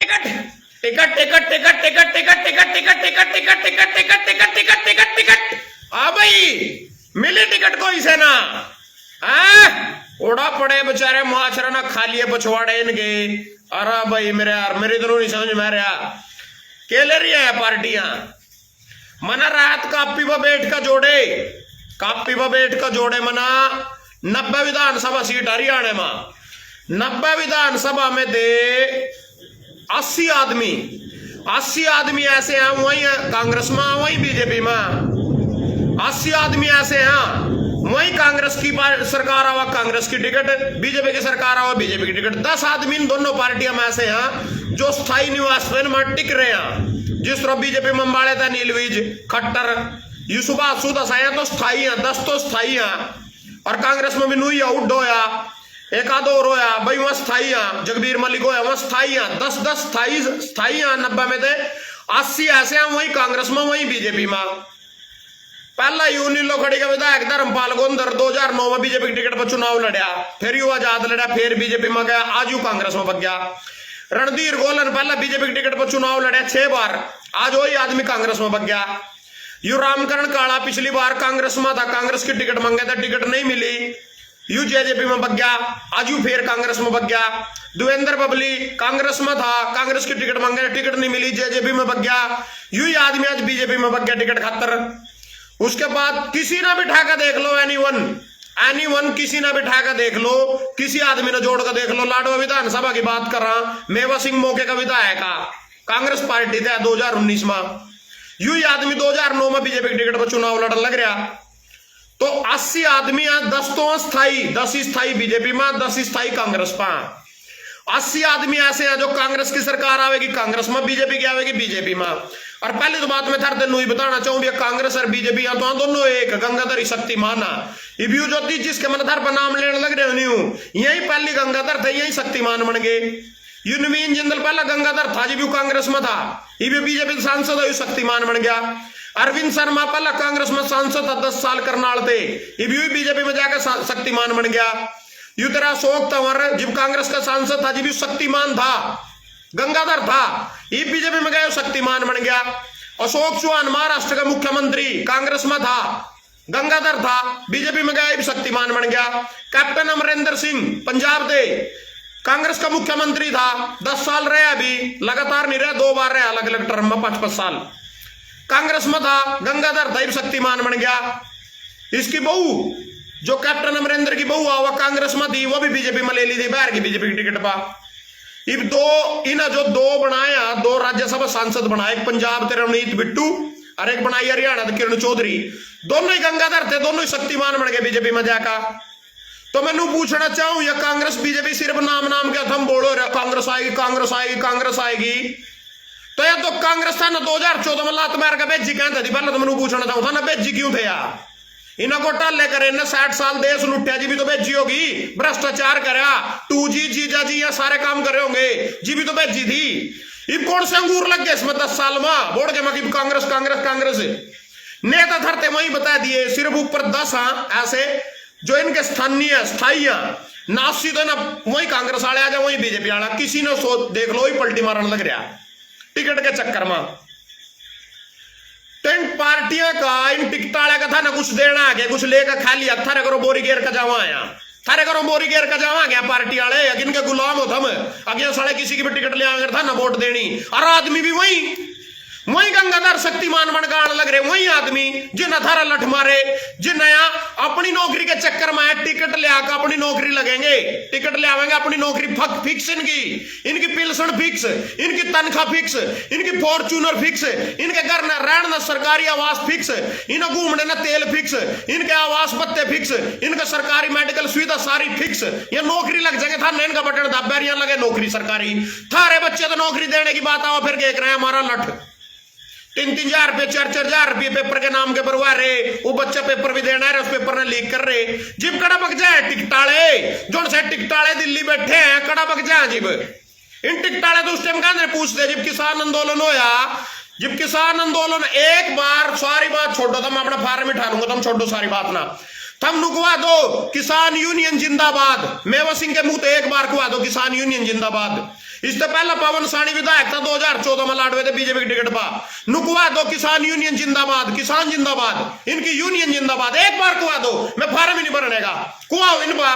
Ticket ticket ticket ticket ticket ticket ticket ticket ticket ticket ticket ticket ticket ticket ticket ticket हाँ भाई मिली ticket कोई से ना उड़ा पड़े बेचारे माछरा ना खा लिए पछवाड़े इनके। अरे भाई मेरे यार मेरी तो नहीं समझ में आ रहा के ले रही है पार्टियां मना रात कापी पर बैठ का जोड़े कापी पर बैठ का जोड़े मना 90 विधानसभा सीट हरियाणा में 90 विधानसभा में दे 80 आदमी ऐसे हैं वही कांग्रेस में वही बीजेपी में 80 आदमी ऐसे हैं वही कांग्रेस की सरकार आवा कांग्रेस की टिकट बीजेपी की सरकार आवा बीजेपी की टिकट 10 आदमी इन दोनों पार्टियों में ऐसे हैं जो स्थायी निवास में टिक रहे हैं। जिस तरह बीजेपी में अंबाड़े था नीलवीज खट्टर युसुबा सुदस आया तो स्थायी है 10 तो स्थायी है और कांग्रेस में भी नुई उड होया एक आधो और होया भाई वहां स्थायी है जगबीर मलिक होया वहां स्थायी है 10 स्थायी है 90 में थे 80 ऐसे हैं वही कांग्रेस में वही बीजेपी में। पहला यूनिलो खड़ी का विधायक धर्मपाल गोंदर 2009 में बीजेपी की टिकट पर चुनाव लड़ा फिर यू आजाद लड़ा फिर बीजेपी में गया आज यू कांग्रेस में बग गया। रणधीर गोलन पहला बीजेपी की टिकट पर चुनाव लड़ा 6 बार आज वही आदमी कांग्रेस में बग गया। यू रामकरण काला पिछली बार कांग्रेस में था कांग्रेस की टिकट मांगे था टिकट नहीं मिली यू जेजेपी में बग गया आज यू फिर कांग्रेस में बग गया। देवेंद्र बबली कांग्रेस में था कांग्रेस की टिकट मांगे टिकट नहीं मिली जेजेपी में बग गया यू आदमी आज बीजेपी में बग गया टिकट खातर। उसके बाद किसी ना बिठा कर देख लो एनीवन किसी ना बिठा कर देख लो किसी आदमी ने जोड़ कर देख लो लाडवा विधानसभा की बात कर रहा मेवा सिंह मौके का विधायक कांग्रेस पार्टी था 2019 में यू आदमी 2009 में बीजेपी की टिकट पर चुनाव लड़न लग रहा तो 80 आदमी 10 तो स्थायी 10 स्थायी बीजेपी में 10 स्थायी कांग्रेस पर 80 आदमी ऐसे हैं जो कांग्रेस की सरकार आवेगी कांग्रेस में बीजेपी की आवेगी बीजेपी में। और पहली तो बात मैं थार तेन बताना चाहूँ कांग्रेस और बीजेपी तो दोनों एक गंगाधर शक्तिमान इब्यू ज्योति जिसके मन धर पर नाम लेने लग रहे हो यही पहली गंगाधर थे यही शक्तिमान बन गए। यू नवीन जिंदल पहला गंगाधर था जब यू कांग्रेस में था इब्यू बीजेपी सांसद है शक्तिमान बन गया। अरविंद शर्मा पहला कांग्रेस में सांसद था 10 साल करनाल थे इब्यू बीजेपी में जाकर शक्तिमान बन गया। यू तेरा अशोक तंवर जब कांग्रेस का सांसद था जब शक्तिमान था गंगाधर था ये बीजेपी में गए शक्तिमान बन गया। अशोक चौहान महाराष्ट्र का मुख्यमंत्री कांग्रेस में था गंगाधर था बीजेपी में गया शक्तिमान बन गया। कैप्टन अमरिंदर सिंह पंजाब दे कांग्रेस का मुख्यमंत्री था 10 साल रहे अभी लगातार नहीं रहा 2 बार रहे अलग अलग टर्म में 5-5 साल कांग्रेस में था गंगाधर था शक्तिमान बन गया। इसकी बहू जो कैप्टन अमरिंदर की बहू हुआ कांग्रेस में थी वो भी बीजेपी में ले ली थी बाहर की बीजेपी की टिकट पर। इब जो 2 बनाया 2 राज्यसभा सांसद बनाए एक पंजाब ते रवनीत बिट्टू और एक बनाई हरियाणा किरण चौधरी दोनों ही गंगाधर थे दोनों ही शक्तिमान बन गए बीजेपी में जाकर। तो मैं पूछना चाहूं या कांग्रेस बीजेपी सिर्फ नाम के हम बोलो कांग्रेस आएगी तो या तो कांग्रेस था ना 2014 में लात मार के भेजी कहते थी पहले तो मैं पूछना चाहूँ था ना भेजी क्यों थे यार इन्हें घोटाले करे इन्हें 60 साल देश लुटिया जी भी तो भेजी होगी भ्रष्टाचार करा 2G जीजा जी या सारे काम करे होंगे जी भी तो भेजी थी। इब कौन से अंगूर लग गए इसमें 10 साल में बोर्ड के मकीब कांग्रेस नेता धरते वही बता दिए सिर्फ ऊपर 10 ऐसे जो इनके स्थायी नासी तो ना वही कांग्रेस वाले आ जाए वही बीजेपी वाला किसी ने सोच देख लो वही पलटी मारने लग रहा टिकट के चक्कर में। तो इन पार्टियों का इन टिकटाले का था ना कुछ देना आगे कुछ लेकर खा लिया थारे करो बोरी घेर का जावा आया थारे करो बोरी घेर का जावा गया पार्टी वाले जिनके गुलाम हो थम अगे साले किसी की भी टिकट ले आकर था ना वोट देनी और आदमी भी वही गंगाधर शक्तिमान बन आने लग रहे वही आदमी जिन थारा लठ मारे जिन नया अपनी नौकरी के चक्कर में टिकट ले आकर अपनी नौकरी लगेंगे टिकट ले आवेंगे अपनी नौकरी फिक्स इनकी पिल्सन फिक्स इनकी तनख्वाह फिक्स इनकी फॉर्चूनर फिक्स इनके घर न रहना सरकारी आवास फिक्स इन्हें घूमने न तेल फिक्स इनके आवास बत्ते फिक्स इनका सरकारी मेडिकल सुविधा सारी फिक्स ये नौकरी लग जाएंगे था इनका बटन दबा यहाँ लगे नौकरी सरकारी थारे बच्चे तो नौकरी देने की बात आओ फिर देख रहे हैं हमारा लठ 3-3 हजार रुपये 4-4 हजार रुपये पेपर के नाम के भरवा रहे वो बच्चा पेपर भी देना है उस पेपर ने लीक कर रहे जिब कड़ा बग जाए टिकटाले जो से टिकटाले दिल्ली बैठे हैं कड़ा बग जाए जिब इन टिकटाले तो उस टाइम कहा पूछते जब किसान आंदोलन होया जब किसान आंदोलन एक बार सारी बात छोड़ो तो मैं अपना फार्म उठा लूंगा तुम छोड़ो सारी बात ना तब नुकवा दो किसान यूनियन जिंदाबाद मेवा सिंह के मुंह तो एक बार कुआ दो किसान यूनियन जिंदाबाद इससे पहला पवन सानी विधायक था 2014 में लाडवे थे बीजेपी की टिकट पा नुकवा दो किसान यूनियन जिंदाबाद, किसान जिंदाबाद, इनकी यूनियन जिंदाबाद, एक बार कुआ दो, मैं फार्म ही नहीं भरने का, कुआओ इन बा।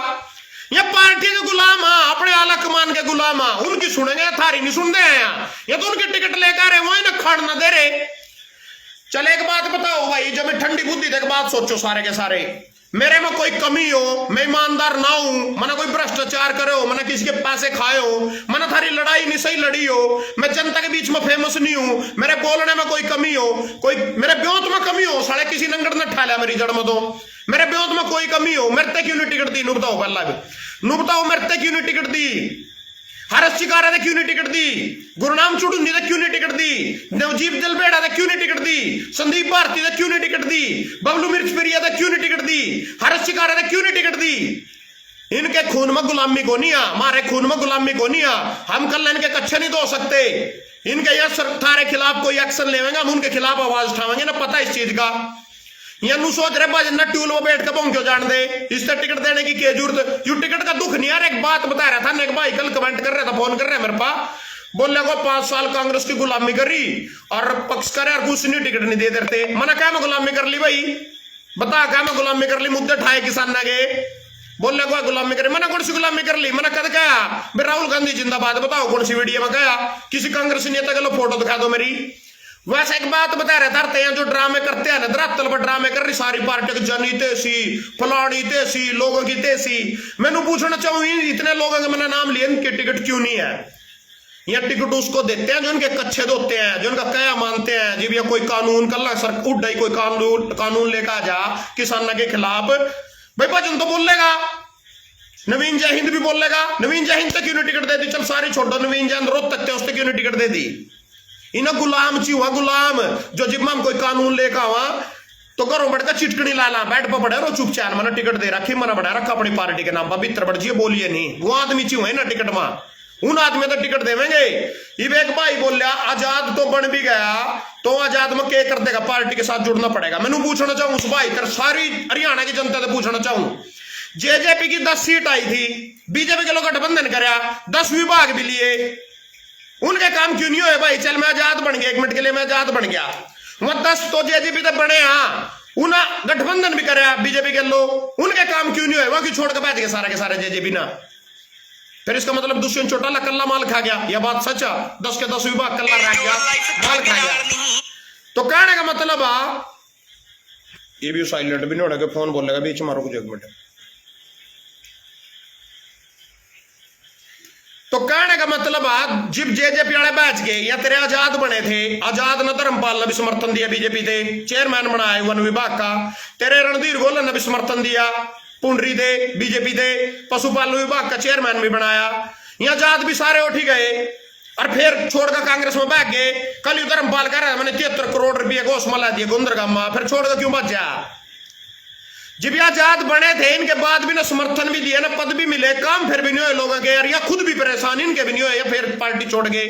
ये पार्टी के गुलाम हाँ, अपने आला कमान के गुलाम हाँ, उनकी सुनेंगे थारी नहीं सुनते हैं यहाँ, ये तो उनकी टिकट लेकर रहे वही ना खाड़ ना दे रहे। चले एक बात बताओ भाई, जब मैं ठंडी बुद्धि तक बात सोचो सारे के सारे, मेरे में कोई कमी हो, मैं ईमानदार ना हूं, मैंने कोई भ्रष्टाचार करे हो, मैंने किसी के पैसे खाए हो, मैंने थारी लड़ाई नहीं सही लड़ी हो, मैं जनता के बीच में फेमस नहीं हूं, मेरे बोलने में कोई कमी हो, कोई मेरे ब्योत में कमी हो, साले किसी नंगड़ ने ठा लिया मेरी जड़ में, तो मेरे ब्योत में कोई कमी हो, मेरे क्यों नहीं टिकट दी? नु बताओ पहला नु बताओ, मेरे क्यों नहीं टिकट दी? हरस चिकारा ने क्यों नहीं टिकट दी? गुरनाम चुड़ुंदी ने क्यों नहीं टिकट दी? नवजीत जलबेड़ा ने क्यों नहीं टिकट दी? संदीप भारती ने क्यों नहीं टिकट दी? बबलू मिर्चपेरिया ने क्यों नहीं टिकट दी? हरस चिकारा ने क्यों नहीं टिकट दी? इनके खून में गुलामी को नहीं आ, हमारे खून में गुलामी को नहीं आ, हम कल इनके कच्चे नहीं धो सकते। इनके यह सरकार के खिलाफ कोई एक्शन लेंगे, हम उनके खिलाफ आवाज उठावेंगे ना, पता इस चीज का। या नु सोच रहे भजन ना ट्यूल में बैठ कर भोंक्यो जान दे, इससे टिकट देने की क्या जरूरत? यू टिकट का दुख नहीं यार। एक बात बता रहा था, एक भाई कल कमेंट कर रहा था, फोन कर रहा है मेरे पास, बोलने को 5 साल कांग्रेस की गुलामी करी और पक्ष करे और कुछ नहीं, टिकट नहीं दे देते। मैंने क्या मैं गुलामी कर ली भाई? बता क्या मैं गुलामी कर ली? मुद्दे ठाए किसान ना गए, बोलने को गुलामी करी। मैंने कौन सी गुलामी कर ली? मैंने कद गया राहुल गांधी जिंदाबाद, बताओ कौन सी वीडियो में गया? किसी कांग्रेस नेता के लो फोटो दिखा दो मेरी। वैसे एक बात बता रहे धरते हैं, जो ड्रामे करते हैं ना, धरातल पर ड्रामे कर रही सारी पार्टी की, जनी तेसी, फलानी तेसी, लोगों की तेसी। मैंने पूछना चाहूँ इतने लोगों के मैंने नाम लिए, इनके टिकट क्यों नहीं है? या टिकट उसको देते हैं जो उनके कच्चे होते हैं, जो उनका क्या मानते हैं जी, कोई कानून कल सर उठ कोई कानून लेकर जा किसानों के खिलाफ, भाई भजन तो बोलेगा, नवीन जय हिंद भी बोलेगा। नवीन जय हिंद तक क्यों नहीं टिकट दे दी? चल सारी छोड़ो, नवीन जय हिंद रोज तक उससे क्यों नहीं टिकट दे दी? इन्हें गुलाम ची हुआ, गुलाम जो जिम्मा में कोई कानून लेकर हुआ तो घरों बढ़कर चिटकनी लाला बैठ पर पड़े रो चुपचाप, मैंने टिकट दे रखी, मैंने बढ़ा रखा अपनी पार्टी के नाम पर, भीतर बढ़ जी बोलिए नहीं, वो आदमी ची हुए ना टिकट में, उन आदमी तो टिकट देवेंगे। इब एक भाई बोल रहा आजाद तो बन भी गया तो आजाद में क्या कर देगा? पार्टी के साथ जुड़ना पड़ेगा। मैंने पूछना चाहूँ उस भाई तर सारी हरियाणा की जनता से पूछना चाहूँ, जेजेपी की 10 सीट आई थी, बीजेपी के लोग गठबंधन कराया, 10 विभाग भी लिए, उनके काम क्यों नहीं हुए भाई? चल मैं आजाद बन गया, 1 मिनट के लिए मैं आजाद बन गया, वह 10 तो जेजेपी तक बने, उन्हें गठबंधन भी कराया बीजेपी के लोग, उनके काम क्यों नहीं हुए? वहां क्यों छोड़ कर बैठ गए सारे के सारे जेजेपी ना? फिर इसका मतलब दुष्यंत चौटाला कल्ला माल खा गया, यह बात सच है? 10 के 10 विभाग कल्ला रह गया, माल खा गया। तो कहने का मतलब ये भी साइलेंट भी नहीं होगा, फोन बोलेगा बीच मारो कुछ 1 मिनट। तो कहने का मतलब जिब जेजेपी वाले बैच गए या तेरे आजाद बने थे, आजाद ने धर्मपाल ने भी समर्थन दिया, बीजेपी थे चेयरमैन बनाया वन विभाग का, तेरे रणधीर गोलन ने भी समर्थन दिया, पुंडरी दे बीजेपी दे पशुपालन विभाग का चेयरमैन भी बनाया, यहाँ आजाद भी सारे उठ गए और फिर छोड़कर कांग्रेस में बैठ गए। कल यू धर्मपाल कह रहा है मैंने 73 करोड़ रुपये घोषमाला दिए गुंदरगाम में, फिर छोड़कर क्यों बच जा? जब आजाद बने थे इनके बाद भी ना समर्थन भी दिया ना पद भी मिले, काम फिर भी नहीं हुए लोगों के, या खुद भी परेशान इनके भी नहीं हुए, या फिर पार्टी छोड़ गए।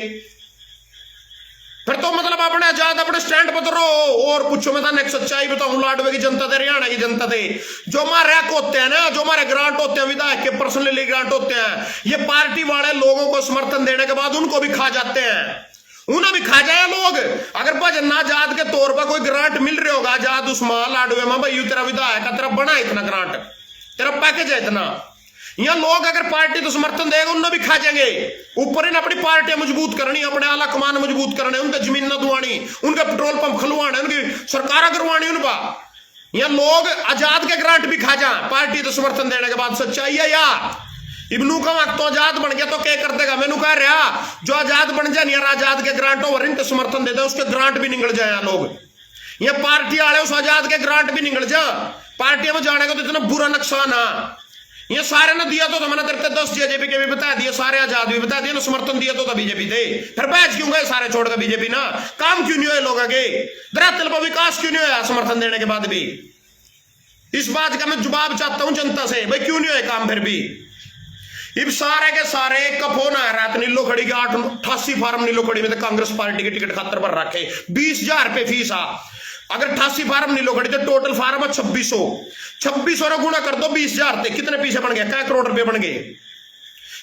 फिर तो मतलब अपने आजाद अपने स्टैंड पर रहो। और पूछो मैं था एक सच्चाई बताऊं, लाडवे की जनता थे, हरियाणा की जनता थे, जो हमारे रैक होते हैं ना, जो हमारे ग्रांट होते हैं, विधायक के पर्सनली ग्रांट होते हैं, ये पार्टी वाले लोगों को समर्थन देने के बाद उनको भी खा जाते हैं, उन्हें भी खा जाए लोग। अगर भजन आजाद के तौर पर कोई ग्रांट मिल रहा होगा आजाद उसमें लाडवे में, भाई तेरा विधायक तेरा बना इतना ग्रांट, तेरा पैकेज है इतना, यहाँ लोग अगर पार्टी तो समर्थन देगा उन्हें भी खा जाएंगे। ऊपर इन अपनी पार्टियां मजबूत करनी, अपने आला कमान मजबूत करने, उनके जमीन न दुआनी, उनके पेट्रोल पंप खुलवाने, उनकी सरकार करवानी, उनका यहाँ लोग आजाद के ग्रांट भी खा जाए पार्टी तो समर्थन देने के बाद। सच्चाई है यार। इब्नू का वक्त तो आजाद बन गया तो क्या कर देगा? मैनू कह रहा जो आजाद बन जाए यार, आजाद के ग्रांट ओवर इनके समर्थन देते उसके ग्रांट भी निकल जाए लोग, ये पार्टी वाले उस आजाद के ग्रांट भी निकल जा, पार्टियों में जाने का तो इतना बुरा नुकसान है। ये सारे ने दिया तो मैंने तेरे 10 जेजेपी के भी बता दिए, सारे आजाद भी बता दिए ना, समर्थन दिया तो बीजेपी थे, फिर बैच क्यों गए सारे छोड़कर बीजेपी ना? काम क्यों नहीं हुए लोगों के? धरातल पर विकास क्यों नहीं हुआ समर्थन देने के बाद भी? इस बात का मैं जवाब चाहता हूं जनता से, भाई क्यों नहीं हुए काम फिर भी? इब सारे के सारे कफो ना रात नीलो खड़ी के 88 फार्म नीलो खड़ी में तो कांग्रेस पार्टी के टिकट खातर पर रखे 20,000 रुपये फीस आ। अगर 88 फार्म नीलो खड़ी तो टोटल फार्म है 2600 गुणा कर दो 20,000 थे, कितने पीछे बन गए? क्या करोड़ रुपए बन गए?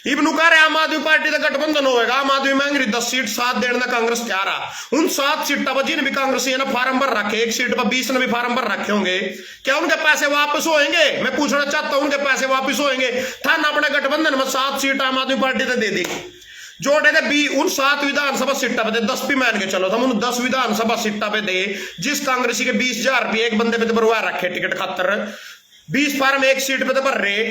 इबनू कह रहे आम आदमी पार्टी का गठबंधन होगा, आम आदमी मांग रही 10 सीट, 7 देने कांग्रेस तैयार आ। उन 7 सीटों पर जिन भी कांग्रेस ने फार्म भर रखे, 1 सीट पर 20 ने भी फार्म भर रखे होंगे, क्या उनके पैसे वापस होंगे? मैं पूछना चाहता हूं, उनके पैसे वापस होंगे? था ना अपने गठबंधन में 7 सीट आम आदमी पार्टी ने दे दी, जोड़े थे उन 7 विधानसभा सीटों पे 10 भी मान के चलो, हम उन 10 विधानसभा सीटों पे दे, जिस कांग्रेसी के 20,000 रुपये एक बंदे पे भरवा रखे टिकट खातर, 20 फार्म 1 सीट पे भर रहे,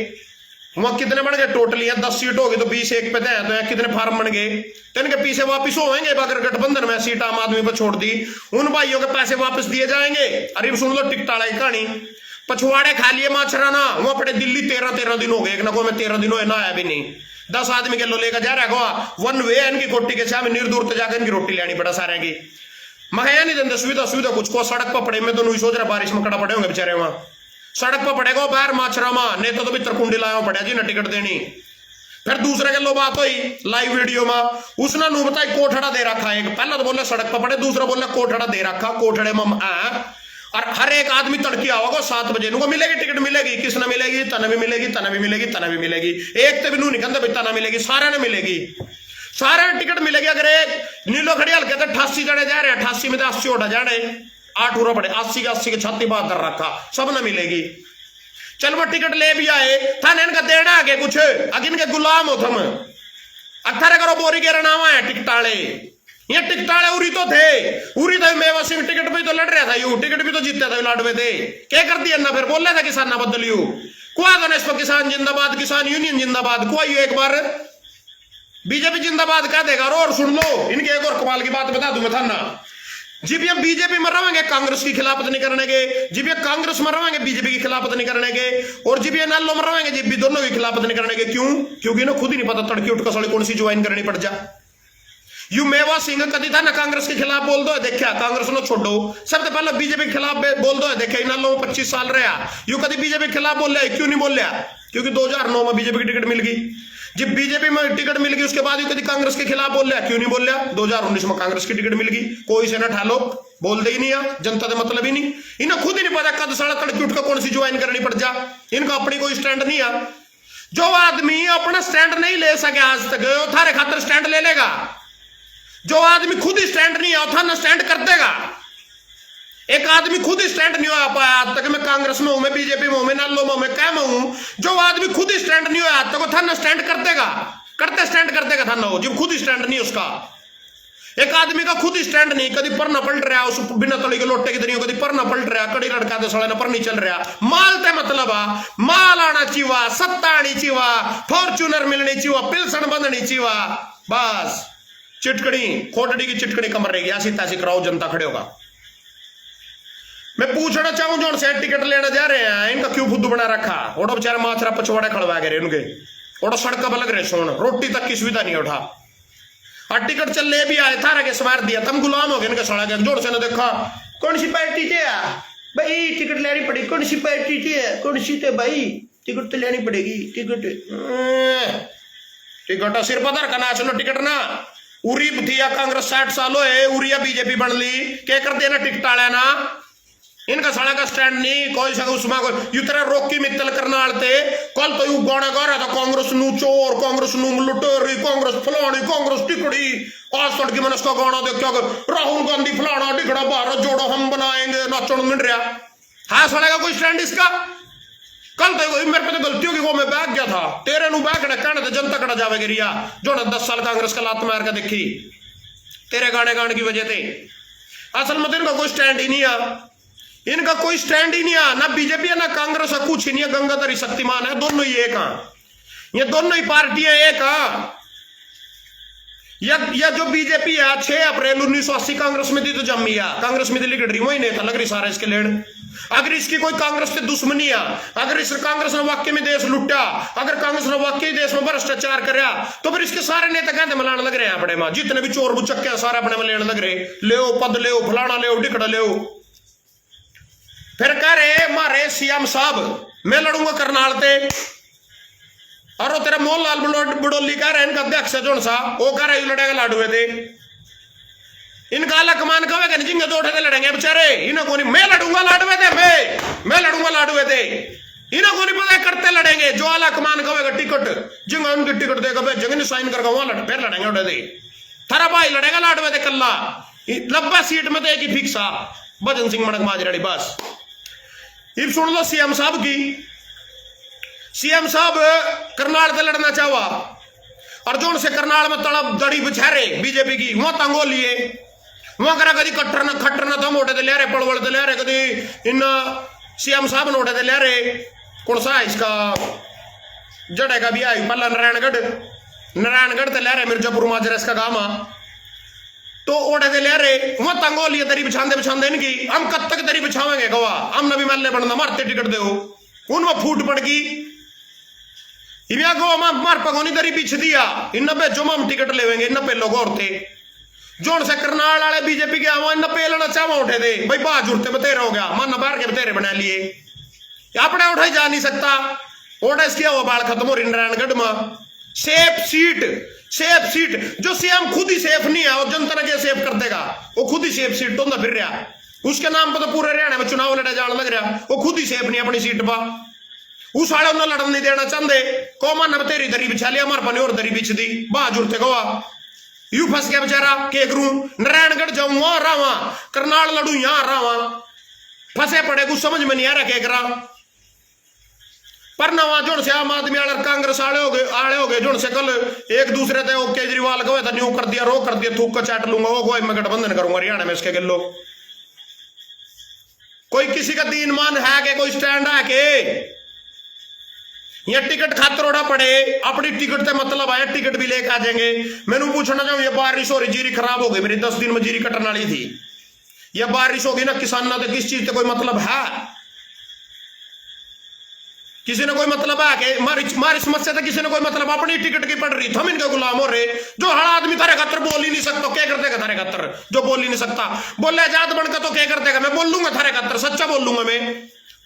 वहां कितने बन गए टोटल? 10 सीट होगी तो 20 एक पे दे, तो कितने फार्म बन गए? तो इनके पीछे वापिस होंगे अगर गठबंधन में सीट आम आदमी पर छोड़ दी, उन भाइयों के पैसे वापस दिए जाएंगे। अरे सुन लो टिकटाला की कहानी, पछवाड़े खा लिए माछराना, वो अपने दिल्ली 13 दिन हो गए, एक ना को मैं 13 दिन हो ना आया भी नहीं, 10 आदमी के लो लेकर जा रहा है, वन वे इनकी कोटी के सामने निर्दूर तो जाकर इनकी रोटी लेनी पड़ा सारे की। मैं नहीं देते सुविधा कुछ को, सड़क पर पड़े, मैं तो नहीं सोच रहा बारिश में खड़ा पड़े होंगे बेचारे, वहां सड़क पर पड़ेगा बाहर माछरामा, नहीं तो भीतर कुंडी लाया पड़ा जी ना टिकट देनी। फिर दूसरे के लो बात हुई लाइव वीडियो में, उसने नू बताई कोठड़ा दे रखा, एक पहला तो बोले सड़क पर पड़े, दूसरा बोले कोठड़ा दे रखा, कोठड़े में और हर एक आदमी तड़की आओगे 7 बजे को मिलेगी टिकट, मिलेगी किसने मिलेगी? तना भी मिलेगी, तना भी मिलेगी, तना भी मिलेगी, एक तो भी नू निकलता भाई तना मिलेगी, सारे ने मिलेगी, सारे टिकट मिलेगी। अगर एक नीलो खड़ी हल्के तो 88 जने जा रहे हैं, 88 में 80 उठा जाने, 8 उरा पड़े, 80 के छाती बात कर रखा, सब न मिलेगी। चल वो टिकट ले भी आए, थाने इनका देना आगे कुछ, अगर इनके गुलाम हो थम, अठारह करो बोरी के रनावा है टिकटाले, ये टिकटाले उरी तो थे, उरी तो मेवा सिंह टिकट भी तो लड़ रहा था, यू टिकट भी तो जीतता था, लाडवे थे, क्या कर दिया ना? फिर बोल रहा था किसान ना बदल यू कुआ तो इस पर किसान जिंदाबाद, किसान यूनियन जिंदाबाद, कुआ यू एक बार बीजेपी जिंदाबाद कह देगा। और सुन लो इनके एक और कमाल की बात बता दूं मैं था ना, जब ये बीजेपी में रहेंगे कांग्रेस की खिलाफत नहीं करने के, जब ये कांग्रेस में रहेंगे बीजेपी की खिलाफत नहीं करने के, और जब ये नालो में रहेंगे जब भी दोनों की खिलाफत नहीं करने के। क्यों? क्योंकि ना खुद ही नहीं पता तड़की उठ कर साले कौन सी ज्वाइन करनी पड़ जा। यू मेवा सिंह कदी था ना कांग्रेस के खिलाफ बोल दो, देखा कांग्रेस नो छोड़ो, सबसे पहले बीजेपी के खिलाफ बोल दो, देखा इन लोगों 25 साल रहा, यू कभी बीजेपी के खिलाफ बोल रहा, क्यों नहीं बोल रहा? क्योंकि 2009 में बीजेपी की टिकट मिल गई, जब बीजेपी में टिकट मिल गई उसके बाद यू कभी कांग्रेस के खिलाफ बोल रहा, क्यों नहीं बोल रहा? 2019 में कांग्रेस की टिकट मिल गई, कोई से ना ठालो, बोल दे ही नहीं, जनता का मतलब ही नहीं, इन्हें खुद ही नहीं पता कद साला तड़की उठ कर कौन सी ज्वाइन करनी पड़ जा, इनका अपनी कोई स्टैंड नहीं है। जो आदमी अपना स्टैंड नहीं ले सके आज तक, थारे खातर स्टैंड ले लेगा। जो आदमी खुद ही स्टैंड नहीं है था ना स्टैंड कर देगा। एक आदमी खुद ही स्टैंड नहीं हो पाया आज तक, मैं कांग्रेस में हूं, मैं बीजेपी में हूं, मैं नालो में हूं, मैं क्या में हूं, जो आदमी खुद ही स्टैंड नहीं हो आज तक था ना स्टैंड कर देगा, करते स्टैंड कर देगा था ना, जब खुद ही स्टैंड नहीं उसका। एक आदमी का खुद ही स्टैंड नहीं, कभी पर न पलट रहा, उस बिना तली के लोटे की तरह कभी पर न पलट रहा, कड़ी लड़का दे सड़ा पर नहीं चल रहा, माल ते मतलब माल आना चीवा, सत्ता आनी चीवा, फॉर्च्यूनर मिलनी चीवा, पिल्सन बंधनी चीवा, बस चिटकड़ी खोटड़ी की चिटकड़ी कमर रहेगी, ऐसी तैसी कराओ जनता खड़े होगा। मैं पूछना चाहूं जो से टिकट लेने जा रहे हैं इनका क्यों फुद्दू बना रखा? ओडो बेचारा माछरा पछवाड़े खड़वा गए उनके, ओडो सड़क पर लग रहे सोन, रोटी तक की सुविधा नहीं उठा, और टिकट चल ले भी आए थारा के सवार दिया, तुम गुलाम हो गए इनके सड़ा गए। जोड़ से ना देखा कौन सी पार्टी थे भाई, टिकट लेनी पड़ेगी, कौन सी पार्टी थे, कौन सी थे भाई, टिकट तो लेनी पड़ेगी, टिकट टिकट सिर पता रखा ना, चलो टिकट ना उरी थी कांग्रेस 60 साल है, उरिया बीजेपी बन ली, क्या कर देना टिकट आया ना, इनका सड़ा का स्टैंड नहीं कोई सा उसमें यू तरह रोकी मित्तल करनाल थे, कल तो यू गाने गा रहा था कांग्रेस नू चोर, कांग्रेस नू लुटेरी, कांग्रेस फलानी, कांग्रेस टिकड़ी, आज तड़की मैंने उसका गाना देख क्या राहुल गांधी फलाना टिकड़ा भारत जोड़ो हम बनाएंगे, नाचन मिल रहा है सड़ा का कोई स्टैंड इसका। कल तो मेरे पे तो गलती होगी, वो मैं बैग गया था, तेरे नु बैग कहने तो जनता कड़ा जावेगी रिया, जो 10 साल कांग्रेस का लात मार के देखी तेरे गाने गाने की वजह से। असल में इनका कोई स्टैंड ही नहीं है, इनका कोई स्टैंड ही नहीं है, ना बीजेपी है ना कांग्रेस है, कुछ ही नहीं है, गंगाधरी शक्तिमान है, दोनों ही एक हैं, ये दोनों ही पार्टियां एक हैं। या जो बीजेपी है 6 अप्रैल 1980 कांग्रेस में थी तो जम्मी है, कांग्रेस में दिल्ली गढ़ी वही नहीं था लग रही सारा इसके लेन। अगर इसकी कोई कांग्रेस से दुश्मनी है, अगर इस कांग्रेस ने वाकई में देश लुटा, अगर कांग्रेस ने वाकई देश में भ्रष्टाचार कराया, तो फिर इसके सारे नेता कहते मिलाने लग रहे हैं अपने में, जितने भी चोर बुचक्के हैं सारे अपने में लेने लग रहे, ले पद ले फलाना ले टिकड़ा ले, फिर कह रहे मारे सीएम साहब मैं लड़ूंगा करनाल ते, और तेरा मोहनलाल बड़ोली कह रहे इनका अध्यक्ष है जो सा वो कह रहे लड़ेगा लाडुए थे, इनका अलग मान कहेगा जिंगे दो उठे लड़ेंगे बेचारे, इन्हें को नहीं मैं लड़ूंगा लाडुए थे, मैं लड़ूंगा लाडुए थे, इन्हें को नहीं पता करते लड़ेंगे जो आला कमान कहेगा टिकट जिंग उनकी टिकट देगा भाई जगह साइन करके वहां फिर लड़ेंगे उड़े दे थारा भाई लड़ेगा लाडवे दे कल्ला लब्बा सीट में तो एक ही फिक्स आ भजन सिंह मणक माजराड़ी बस। इब सुन लो सीएम साहब की। सीएम साहब करनाल से लड़ना चाहवा और जो से करनाल में तड़प दड़ी बिछारे बीजेपी की वहां तंगो लिए वहां करा कभी कट्टर न खट्टर न दम उठे ले रहे पड़वड़ ले रहे कभी इन सीएम साहब ने उठे ले रहे कौन सा इसका जड़ेगा भी आई पल्ला नारायणगढ़ ते ले रहे मिर्जापुर माजरा इसका गाँव तो ओढ़े दे ले रहे वहां तंगो लिए दरी बिछाते इनकी हम कब तक दरी बिछावेंगे गवा हम नबी मल्ले बनना मारते टिकट दे उनमें फूट पड़ गई इविया गो मार पगोनी दरी बिछ दिया इन नब्बे जो हम टिकट लेवेंगे इन नब्बे लोग और थे जोन से करनाल वाले बीजेपी के आवा इन पे लेना चाहवा उठे दे भाई बाज उठते बतेरे हो गया मन बाहर के बतेरे बना लिए अपने उठाई जा नहीं सकता ओढ़े इसकी हवा बाल खत्म हो रही नारायणगढ़ में सेफ सीट जो सीएम खुद ही सेफ नहीं है और जनता ने सेफ कर देगा वो खुद ही सेफ सीट तो फिर रहा उसके नाम पर तो पूरे हरियाणा में चुनाव लड़ा जाने लग रहा वो खुद ही सेफ नहीं अपनी सीट पर उस वाले उन्हें लड़न नहीं देना चाहते को मन तेरी दरी बिछा लिया हमारे पनी और दरी बिछ दी बाज उड़ते गोवा यू फंस गया बेचारा के करूं नारायणगढ़ जाऊं वहां रहा करनाल लड़ू यहां रहा फंसे पड़े कुछ समझ में नहीं आ रहा क्या करा पर नवा जोन से आम आदमी वाले कांग्रेस आले हो गए जोन से कल एक दूसरे थे केजरीवाल कहे था न्यू कर दिया रो कर दिया थूक का चाट लूंगा वो कोई मैं गठबंधन करूंगा हरियाणा में इसके गलो कोई किसी का दीन मान है के कोई स्टैंड है के ये टिकट खातर उड़ा पड़े अपनी टिकट से मतलब आया टिकट भी लेके आ जाएंगे मैंने पूछना चाहूँ ये बारिश हो रही जीरी खराब हो गई मेरी 10 दिन में जीरी कटने वाली थी ये बारिश होगी ना किसान ना तो किस चीज से कोई मतलब है किसी ने कोई मतलब है कि मारी समस्या था किसी ने कोई मतलब अपनी टिकट की पड़ रही हम इनके गुलाम हो रहे जो हड़ा आदमी थारे खातर बोल ही नहीं सकता क्या कर देगा थारे खातर जो बोल ही नहीं सकता बोले आजाद बनकर तो क्या कर देगा मैं बोल लूंगा थारे खातर सच्चा बोल लूंगा मैं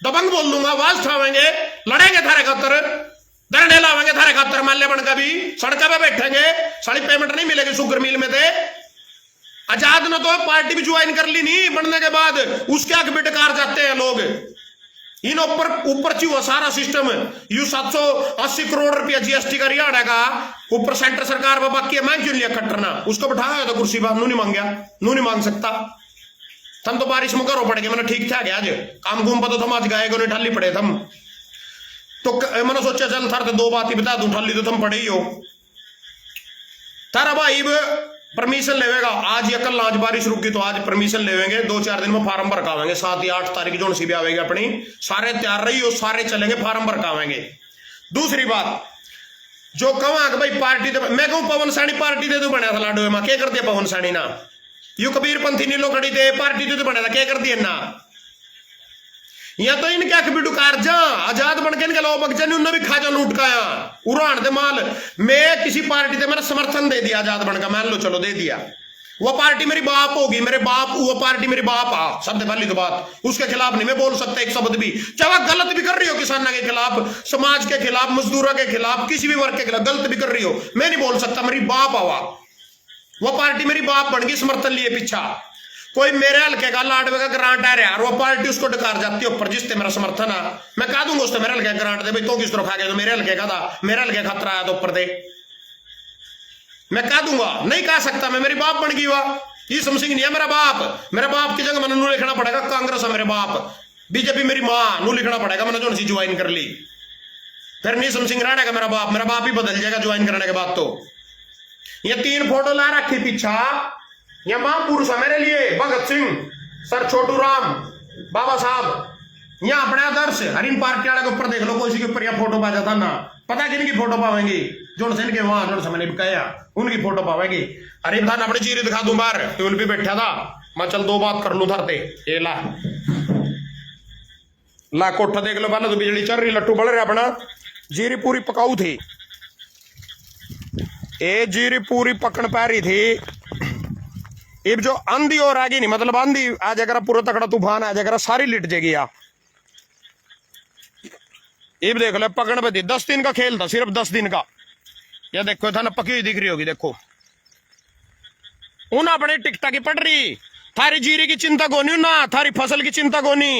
दबंग बोल लूंगा आवाज उठावेंगे लड़ेंगे थारे खातर धरने लावेंगे थारे खातर माल्य बनकर भी सड़क पे बैठेंगे साड़ी पेमेंट नहीं मिलेगी शुगर मिल में थे आजाद ने तो पार्टी भी ज्वाइन कर ली नहीं बनने के बाद उसके आगे बेटकार जाते हैं लोग इन ऊपर हुआ सारा सिस्टम यू 780 करोड़ रुपया जीएसटी का हरियाणा का ऊपर सेंटर सरकार पर बाकी मैं क्यों लिया खट्टरना उसको बैठाया तो कुर्सी पर नू नहीं मांग गया नू नहीं मांग सकता थम तो बारिश में करो पड़ गए मैंने ठीक ठाक आज काम घूम पर तो थम आज गाय को नहीं ठाली पड़े थम तो मैंने सोचा चल थार तो 2 बात ही बता दूं ठाली तो थम पड़े ही हो थारा भाई परमिशन लेवेगा आज या कल आज बारिश रुक गई तो आज परमिशन लेवेंगे 2-4 दिन में फार्म भर कावेंगे 7 या 8 तारीख जो सी भी आवेगी अपनी सारे तैयार रही हो सारे चलेंगे फार्म भर कावेंगे। दूसरी बात जो कहूँ कि भाई पार्टी दे मैं कहूँ पवन सैनी पार्टी दे दो बनया था लाडो में क्या कर दिया पवन सैनी ना यू कबीर पंथी नीलो खड़ी थे पार्टी दे तो बनया था क्या कर दिया ना या तो इनके अख भी डुकार जा आजाद बन के इनके लोग बगजन उन्हें भी खा जा लूट काया उड़ान दे माल मैं किसी पार्टी से मेरा समर्थन दे दिया आजाद बन का मान लो चलो दे दिया वो पार्टी मेरी बाप होगी मेरे बाप वो पार्टी मेरी बाप आ सबसे पहली तो बात उसके खिलाफ नहीं मैं बोल सकता एक शब्द भी चाहे गलत भी कर रही हो किसानों के खिलाफ समाज के खिलाफ मजदूरों के खिलाफ किसी भी वर्ग के खिलाफ गलत भी कर रही हो मैं नहीं बोल सकता मेरी बाप आवा वो पार्टी मेरी बाप बन गई समर्थन लिए पीछा कोई मेरे हल्के का लाडवे का ग्रांट आ रहा है वो पार्टी उसको डकार जाती है ऊपर जिससे मेरा समर्थन है मैं कह दूंगा उससे मेरे हल्के ग्रांट दे भाई तो किस तरह खा गया तो मेरे हल्के का था मेरे हल्के खतरा आया तो ऊपर दे मैं कह दूंगा नहीं कह सकता मैं मेरी बाप बन गई हुआ ईसम सिंह नहीं है मेरा बाप की जगह मैंने नू लिखना पड़ेगा कांग्रेस है मेरे बाप बीजेपी मेरी माँ नू लिखना पड़ेगा मैंने जो सी ज्वाइन कर ली फिर नीसम सिंह राणा का मेरा बाप ही बदल जाएगा ज्वाइन करने के बाद तो ये 3 फोटो ला रखी पीछा ये महापुरुष है मेरे लिए भगत सिंह सर छोटू राम बाबा साहब यहाँ अपने आदर्श हरिन पार्टी वाले के ऊपर देख लो कोई के ऊपर यहाँ फोटो पा जाता ना पता किन की फोटो पावेंगी जो इनके वहां जो मैंने कहा उनकी फोटो पावेगी अरे बता अपनी चीज दिखा दूं बाहर टेबल पे बैठा था मैं चल 2 बात कर लू धरते ये ला कोठा देख लो पहले तो बिजली चल रही लट्टू बढ़ रहा अपना जीरी पूरी पकाऊ थी ये जीरी पूरी पकड़ पा रही थी अब जो आंधी और आगे नहीं मतलब आंधी आ जाएगा पूरा तकड़ा तूफान आ जाएगा सारी लिट जाएगी अब देख लो पकड़ पे थी 10 दिन का खेल था सिर्फ 10 दिन का या देखो था ना पकी हुई दिख रही होगी देखो उन अपने टिकटा की पड़ रही थारी जीरी की चिंता कोनी ना थारी फसल की चिंता कोनी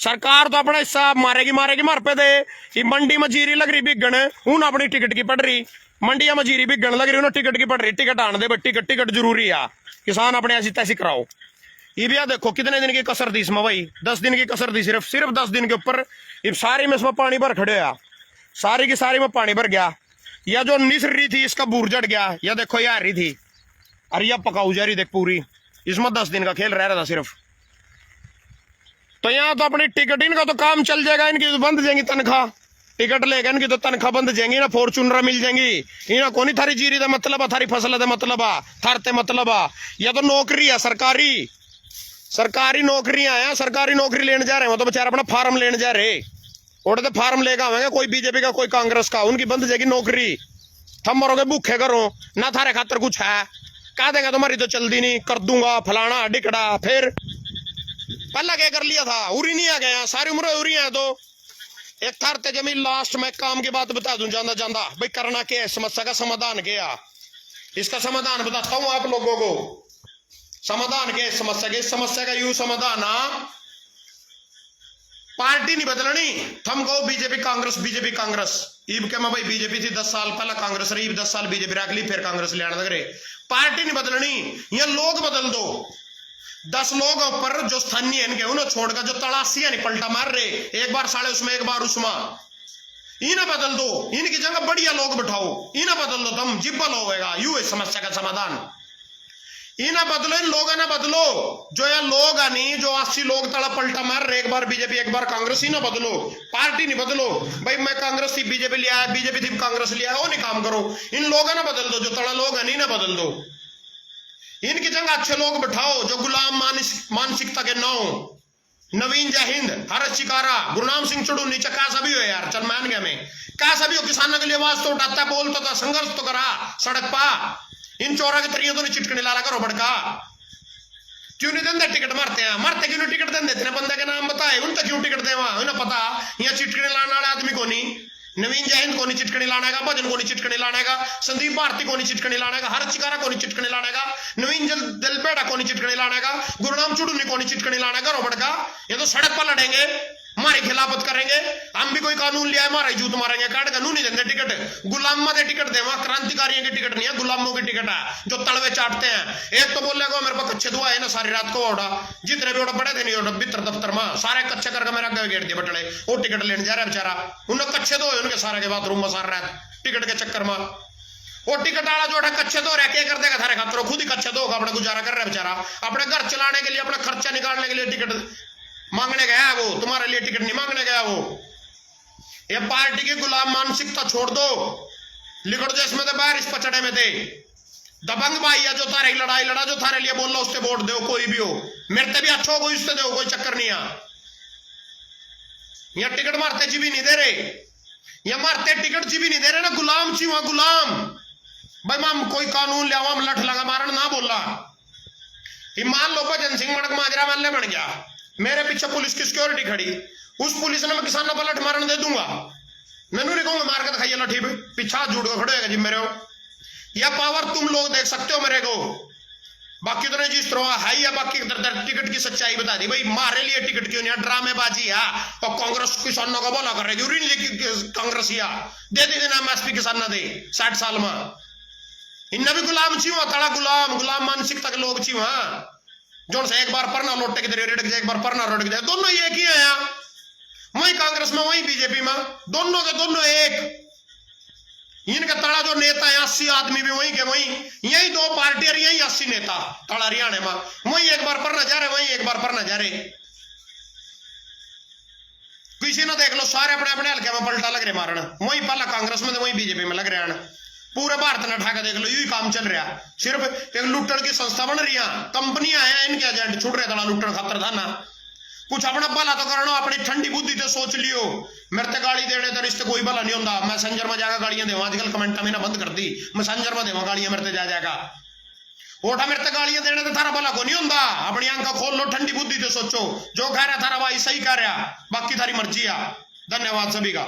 सरकार तो अपना हिस्सा मारेगी मारेगी मार पे दे। ये मंडी में जीरी लग रही बिगन, उन अपनी टिकट की पड़ रही, मंडिया में जीरी बिगन लग रही, उन्हें टिकट की पड़ रही। टिकट आने दे, टिकट टिकट जरूरी है, किसान अपने ऐसी तैसी कराओ। ये भी देखो कितने दिन की कसर दी इसमें भाई, 10 दिन की कसर दी, सिर्फ 10 दिन के ऊपर ये सारी में इसमें पानी भर खड़े हो, सारी की सारी में पानी भर गया। या जो निसर रही थी इसका बूर जड़ गया, या देखो ये आ रही थी, अरे यह पकाऊ जा रही देख पूरी, इसमें 10 दिन का खेल रह रहा था सिर्फ। तो यहाँ तो अपनी टिकट, इनका तो काम चल जाएगा, इनकी तो बंद जाएंगी तनख्वाह, टिकट लेगा इनकी तो तनख्वाह बंद जाएंगी ना, फॉर्चूनर मिल जाएंगी। इन्हें कोनी थारी जीरी का मतलब है, थारी फसल का मतलब है, थारते मतलब है। या तो नौकरी है सरकारी, सरकारी नौकरियां हैं, सरकारी नौकरी लेने जा रहे हो तो बेचारे अपना फार्म लेने जा रहे, और तो फार्म लेगा आवेंगे, कोई बीजेपी का कोई कांग्रेस का, उनकी बंद जाएगी नौकरी। थम मरोगे भूखे करो ना, थारे खातर कुछ है, कह देगा तुम्हारी तो चलती नहीं, कर दूंगा फलाना डिकड़ा। फिर पहला क्या कर लिया था, उरी नहीं आ गया, सारी उम्र उरी है। तो एक थारते जमीन लास्ट में काम की बात बता दूं जाना जाना, भाई करना क्या है, समस्या का समाधान क्या, इसका समाधान बताता हूं आप लोगों को। समाधान के समस्या के, समस्या का यू समाधान, पार्टी नहीं बदलनी। थम कहो बीजेपी कांग्रेस, बीजेपी कांग्रेस, ईब के मैं भाई बीजेपी थी 10 साल पहला, कांग्रेस रही 10 साल बीजेपी रख ली, फिर कांग्रेस ले आने लग रहे। पार्टी नहीं बदलनी, ये लोग बदल दो। 10 लोगों पर जो स्थानीय इनके उन्हें छोड़कर जो तलाशी नहीं पलटा मार रहे, एक बार साढ़े उसमें एक बार उसमें, इन्हें बदल दो, इनकी जगह बढ़िया लोग बैठाओ, इन्हें बदल दो, तुम जिब्बल होगा। यू है समस्या का समाधान, इन्हें बदलो, इन लोगों ने बदलो। जो ये लोग नहीं, जो 80 लोग तड़ा पलटा मार रहे, एक बार बीजेपी एक बार कांग्रेस, इन्हें बदलो, पार्टी नहीं बदलो। भाई मैं कांग्रेस थी बीजेपी लिया है, बीजेपी थी कांग्रेस लिया है, वो नहीं काम करो। इन लोगों ने बदल दो, जो तड़ा लोग हैं इन्हें बदल दो, इनकी जगह अच्छे लोग बैठाओ, जो गुलाम मानसिकता के नौ, नवीन जय हिंद, हरत चिकारा, गुरनाम सिंह चुड़ू, नीचे का सभी हो यार, चल मान गया मैं, क्या सभी हो, किसानों के लिए आवाज तो उठाता, बोलता था, संघर्ष तो करा सड़क पा। इन चोरा के तरियों तो नहीं चिटकने लाला करो बड़का, क्यों नहीं देंगे टिकट, मारते हैं, मारते क्यों नहीं टिकट देंगे, इतने बंदे के नाम बताए, उनका क्यों टिकट देवा, उन्हें पता यहाँ चिटकने लाने वाले आदमी को नहीं, नवीन जय हिंद को नहीं चिटकने लाने का, भजन को नहीं चिटकने लाने का, संदीप भारती को नहीं चिटकने लाने का, हरत चिकारा को नहीं चिटकने लाने का, नवीन दलपेड़ा को नहीं चिटकने लाने का, गुरुनाम चुड़ूनी को नहीं चिटकने लाने का, रोबड़ का। ये तो सड़क पर लड़ेंगे, हमारी खिलाफत करेंगे, हम भी कोई कानून लिया है, हमारा जूत मारेंगे, काट कानून नहीं देंगे टिकट। गुलाम दे टिकट देवा, क्रांतिकारियों की टिकट नहीं है, गुलामों की टिकट है, जो तलवे चाटते हैं। एक तो बोलेगा मेरे पास कच्चे दुआ है ना, सारी रात को ओढ़ा, जितने भी ओढ़ा पड़े थे नहीं ओढ़ा, बितर दफ्तर में सारे कच्चे करके मेरा गेट दिए बटड़े, वो टिकट लेने जा रहा है बेचारा, उन्हें कच्चे दो उनके सारे के बाथरूम में सार रहा टिकट के चक्कर में। वो टिकट वाला जो है कच्चे दो रह के कर देगा थारे खातर, खुद ही कच्चे दो अपना गुजारा कर रहा है बेचारा, अपने घर चलाने के लिए, अपना खर्चा निकालने के लिए टिकट मांगने गया है, वो तुम्हारे लिए टिकट नहीं मांगने गया वो। ये पार्टी की गुलाम मानसिकता छोड़ दो, लिखड़ जो इसमें थे बाहर इस पचड़े में थे, दबंग भाई है, जो तारे लड़ाई लड़ा, जो थारे लिए बोल लो उससे वोट दो, कोई भी हो, मेरे से भी अच्छा हो कोई उससे दो, कोई चक्कर नहीं है। यहाँ टिकट मारते जी भी नहीं दे रहे, या मारते टिकट जी भी नहीं दे रहे ना, गुलाम छी वहां गुलाम। भाई माम कोई कानून लिया हम लठ लगा मारन ना बोला, मान लो भजन सिंह मड़क माजरा मानने बन गया, मेरे पीछे पुलिस की सिक्योरिटी खड़ी, उस पुलिस ने मैं किसानों पर लठ मारन दे दूंगा, मैनू नहीं कहूंगा मार के दिखाइए लठी पे, पीछा जुड़ के खड़े होगा जी मेरे हो। यह पावर तुम लोग देख सकते हो मेरे को, बाकी तो नहीं जिस तरह है या बाकी टिकट की सच्चाई बता दी। भाई मारे लिए टिकट क्यों नहीं, ड्रामेबाजी है, और कांग्रेस किसानों का बोला कर रही कांग्रेस या दे देंगे नाम एसपी किसान दे 60 साल में, इन्हें भी गुलाम छी वहां, तड़ा गुलाम, गुलाम मानसिकता के लोग छी वहां, जो से एक बार पढ़ना लोटे की रिड़क जाए, एक बार पढ़ना रोड जाए, दोनों एक ही है, वही कांग्रेस में वही बीजेपी में, दोनों के दोनों एक। इनका तड़ा जो नेता है 80 आदमी भी वही के वही, यही 2 पार्टी और यही 80 नेता तड़ा हरियाणा में, वही एक बार पढ़ना जा रहे, वही एक बार पढ़ना जा रहे, किसी ने देख लो सारे अपने अपने हल्के में पलटा लग रहे मारन, वही पहला कांग्रेस में वही बीजेपी में लग रहे हैं, पूरे भारत ने उठा देख लो यही काम चल रहा है। सिर्फ एक लुट्टन की संस्था बन रही है, कंपनियां हैं, इनके एजेंट छुट रहे तड़ा लुट्टन खातर था ना, कुछ अपना भला तो करना, अपनी ठंडी बुद्धि तो सोच लियो, मेरे ते गाली देने तो रिश्ते कोई भला नहीं होता, मैसेंजर में जाकर गालियां देवा, आजकल कमेंटा में ना बंद कर दी, मैसेंजर में देवा गालियां मेरे ते जा जाएगा, ओठा मेरे ते गालियां देने तो थारा भला को नहीं होता, अपनी आंखा खोल लो, ठंडी बुद्धि तो सोचो, जो कह रहा थारा भाई सही कह रहा, बाकी थारी मर्जी है। धन्यवाद सभी का।